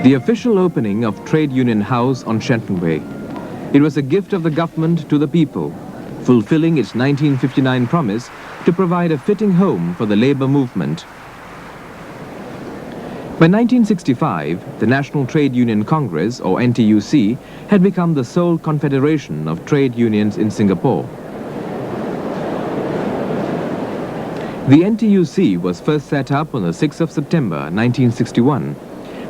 The official opening of Trade Union House on Shenton Way. It was a gift of the government to the people, fulfilling its 1959 promise to provide a fitting home for the labour movement. By 1965, the National Trade Union Congress, or NTUC, had become the sole confederation of trade unions in Singapore. The NTUC was first set up on the 6th of September 1961,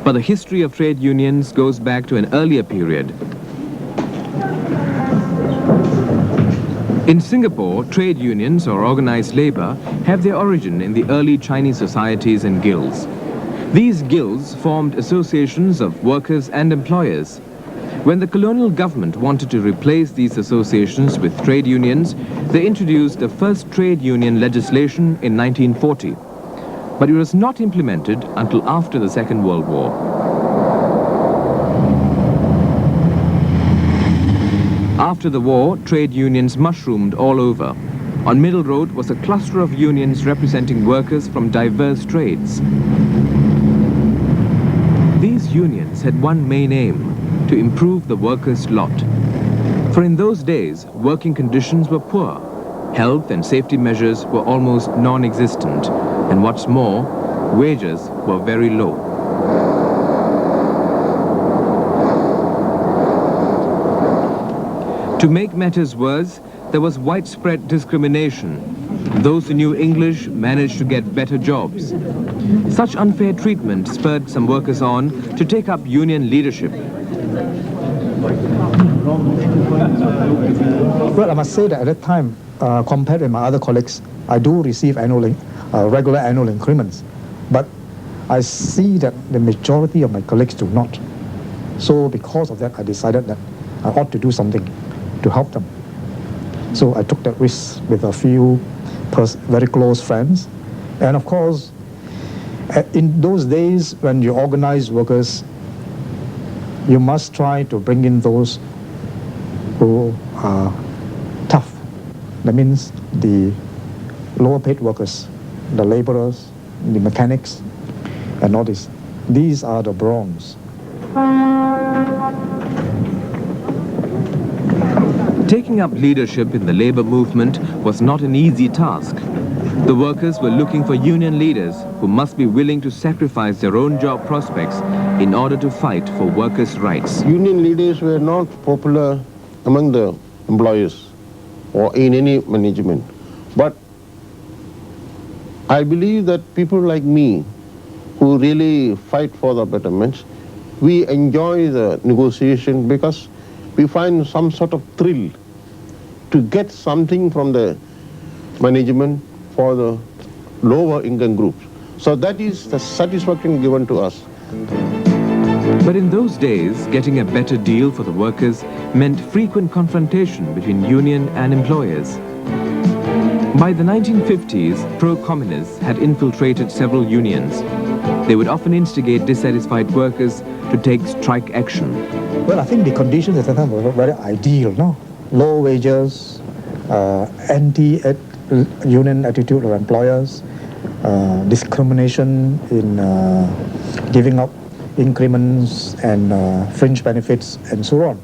but the history of trade unions goes back to an earlier period. In Singapore, trade unions or organized labor have their origin in the early Chinese societies and guilds. These guilds formed associations of workers and employers. When the colonial government wanted to replace these associations with trade unions, they introduced the first trade union legislation in 1940. But it was not implemented until after the Second World War. After the war, trade unions mushroomed all over. On Middle Road was a cluster of unions representing workers from diverse trades. These unions had one main aim: to improve the workers' lot. For in those days, working conditions were poor. Health and safety measures were almost non-existent, and what's more, wages were very low. To make matters worse, there was widespread discrimination. Those who knew English managed to get better jobs. Such unfair treatment spurred some workers on to take up union leadership. Well, I must say that at that time, compared with my other colleagues, I do receive regular annual increments. But I see that the majority of my colleagues do not. So because of that, I decided that I ought to do something to help them. So I took that risk with a few very close friends. And of course, in those days when you organize workers, you must try to bring in those who are tough. That means the lower paid workers, the laborers, the mechanics, and all this. These are the bronze. Taking up leadership in the labor movement was not an easy task. The workers were looking for union leaders who must be willing to sacrifice their own job prospects in order to fight for workers' rights. Union leaders were not popular among the employers or in any management. But I believe that people like me who really fight for the betterments, we enjoy the negotiation because we find some sort of thrill to get something from the management for the lower income groups. So that is the satisfaction given to us. But in those days, getting a better deal for the workers meant frequent confrontation between union and employers. By the 1950s, pro-communists had infiltrated several unions. They would often instigate dissatisfied workers to take strike action. Well, I think the conditions at that time were very ideal, no? Low wages, anti-union attitude of employers, discrimination in giving up increments and fringe benefits and so on.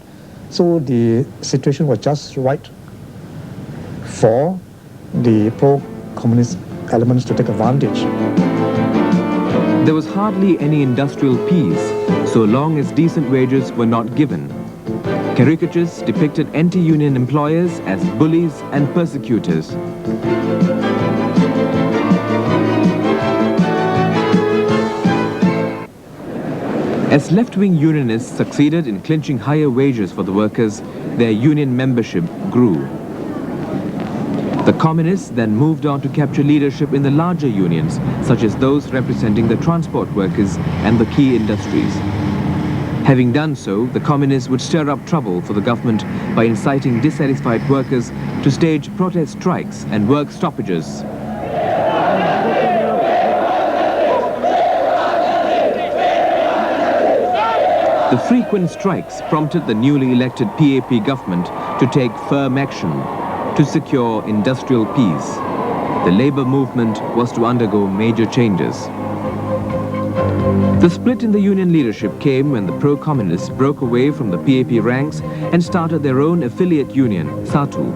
So the situation was just right for the pro-communist elements to take advantage. There was hardly any industrial peace so long as decent wages were not given. Caricatures depicted anti-union employers as bullies and persecutors. As left-wing unionists succeeded in clinching higher wages for the workers, their union membership grew. The communists then moved on to capture leadership in the larger unions, such as those representing the transport workers and the key industries. Having done so, the communists would stir up trouble for the government by inciting dissatisfied workers to stage protest strikes and work stoppages. The frequent strikes prompted the newly elected PAP government to take firm action to secure industrial peace. The labor movement was to undergo major changes. The split in the union leadership came when the pro-communists broke away from the PAP ranks and started their own affiliate union, SATU.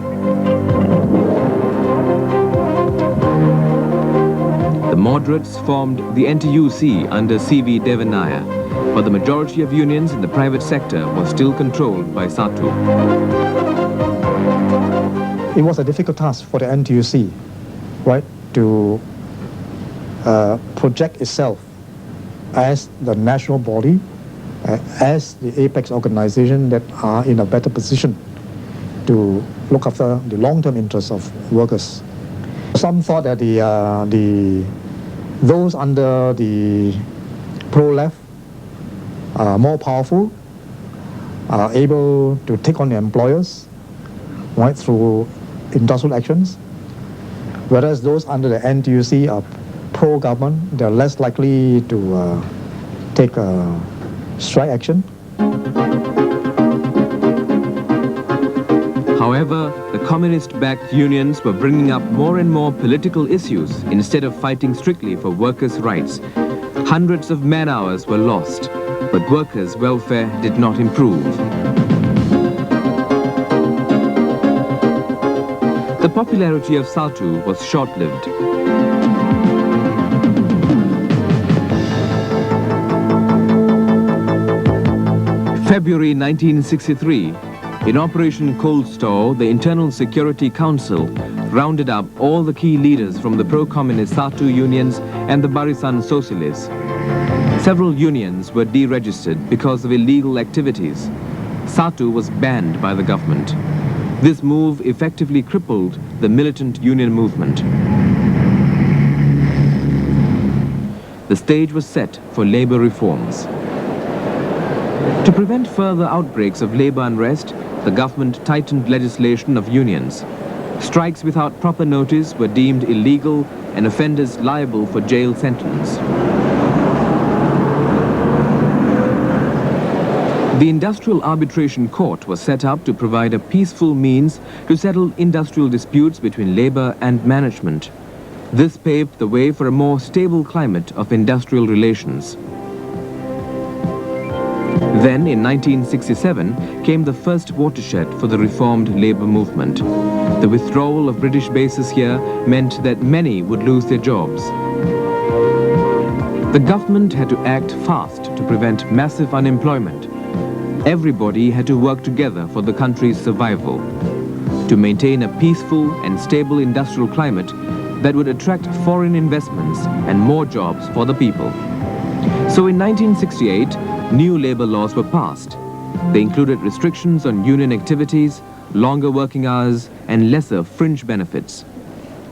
The moderates formed the NTUC under C.V. Devanaya, but the majority of unions in the private sector was still controlled by SATU. It was a difficult task for the NTUC, right, to project itself as the national body, as the apex organization that are in a better position to look after the long-term interests of workers. Some thought that those under the pro-left are more powerful, are able to take on the employers, right, through industrial actions, whereas those under the NTUC are pro-government, they're less likely to take strike action. However, the communist-backed unions were bringing up more and more political issues instead of fighting strictly for workers' rights. Hundreds of man-hours were lost, but workers' welfare did not improve. The popularity of SATU was short-lived. February 1963, in Operation Cold Store, the Internal Security Council rounded up all the key leaders from the pro-communist SATU unions and the Barisan Socialists. Several unions were deregistered because of illegal activities. SATU was banned by the government. This move effectively crippled the militant union movement. The stage was set for labor reforms. To prevent further outbreaks of labor unrest, the government tightened legislation of unions. Strikes without proper notice were deemed illegal and offenders liable for jail sentence. The Industrial Arbitration Court was set up to provide a peaceful means to settle industrial disputes between labor and management. This paved the way for a more stable climate of industrial relations. Then, in 1967, came the first watershed for the reformed labor movement. The withdrawal of British bases here meant that many would lose their jobs. The government had to act fast to prevent massive unemployment. Everybody had to work together for the country's survival, to maintain a peaceful and stable industrial climate that would attract foreign investments and more jobs for the people. So in 1968, new labor laws were passed. They included restrictions on union activities, longer working hours, and lesser fringe benefits.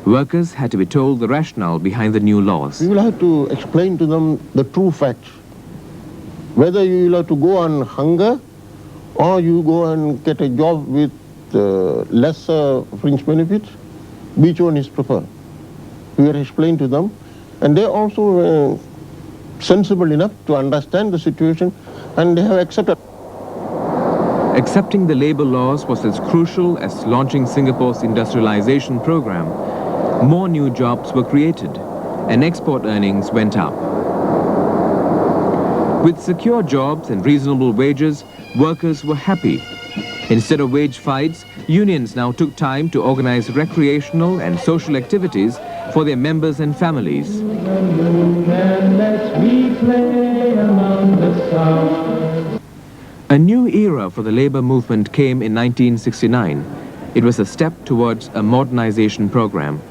Workers had to be told the rationale behind the new laws. We will have to explain to them the true facts. Whether you will have to go on hunger or you go and get a job with lesser fringe benefits, which one is preferred? We will explain to them, and they also sensible enough to understand the situation, and they have accepted. Accepting the labor laws was as crucial as launching Singapore's industrialization program. More new jobs were created, and export earnings went up. With secure jobs and reasonable wages, workers were happy. Instead of wage fights, unions now took time to organize recreational and social activities for their members and families. A new era for the labor movement came in 1969. It was a step towards a modernization program.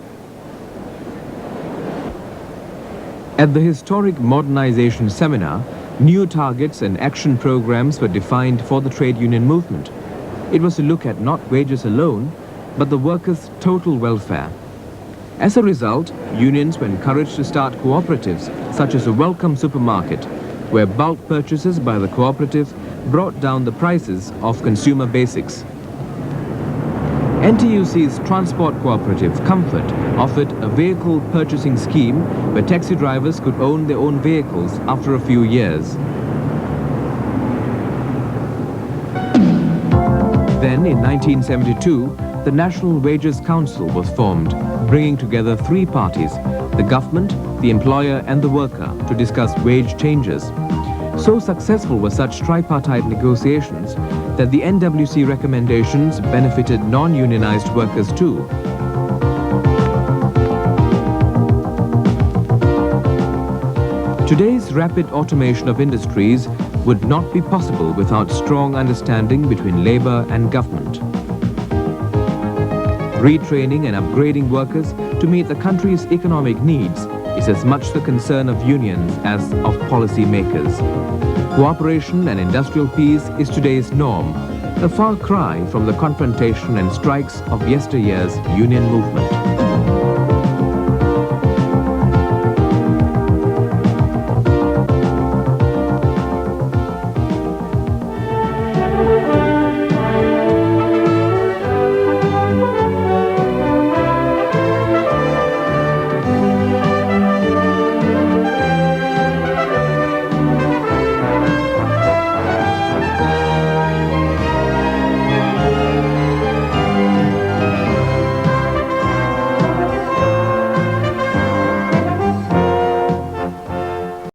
At the historic modernization seminar, new targets and action programs were defined for the trade union movement. It was to look at not wages alone, but the workers' total welfare. As a result, unions were encouraged to start cooperatives, such as a Welcome Supermarket, where bulk purchases by the cooperative brought down the prices of consumer basics. NTUC's transport cooperative, Comfort, offered a vehicle purchasing scheme where taxi drivers could own their own vehicles after a few years. Then, in 1972, the National Wages Council was formed, bringing together three parties: the government, the employer and the worker to discuss wage changes. So successful were such tripartite negotiations that the NWC recommendations benefited non-unionized workers too. Today's rapid automation of industries would not be possible without strong understanding between labor and government. Retraining and upgrading workers to meet the country's economic needs is as much the concern of unions as of policy makers. Cooperation and industrial peace is today's norm, a far cry from the confrontation and strikes of yesteryear's union movement.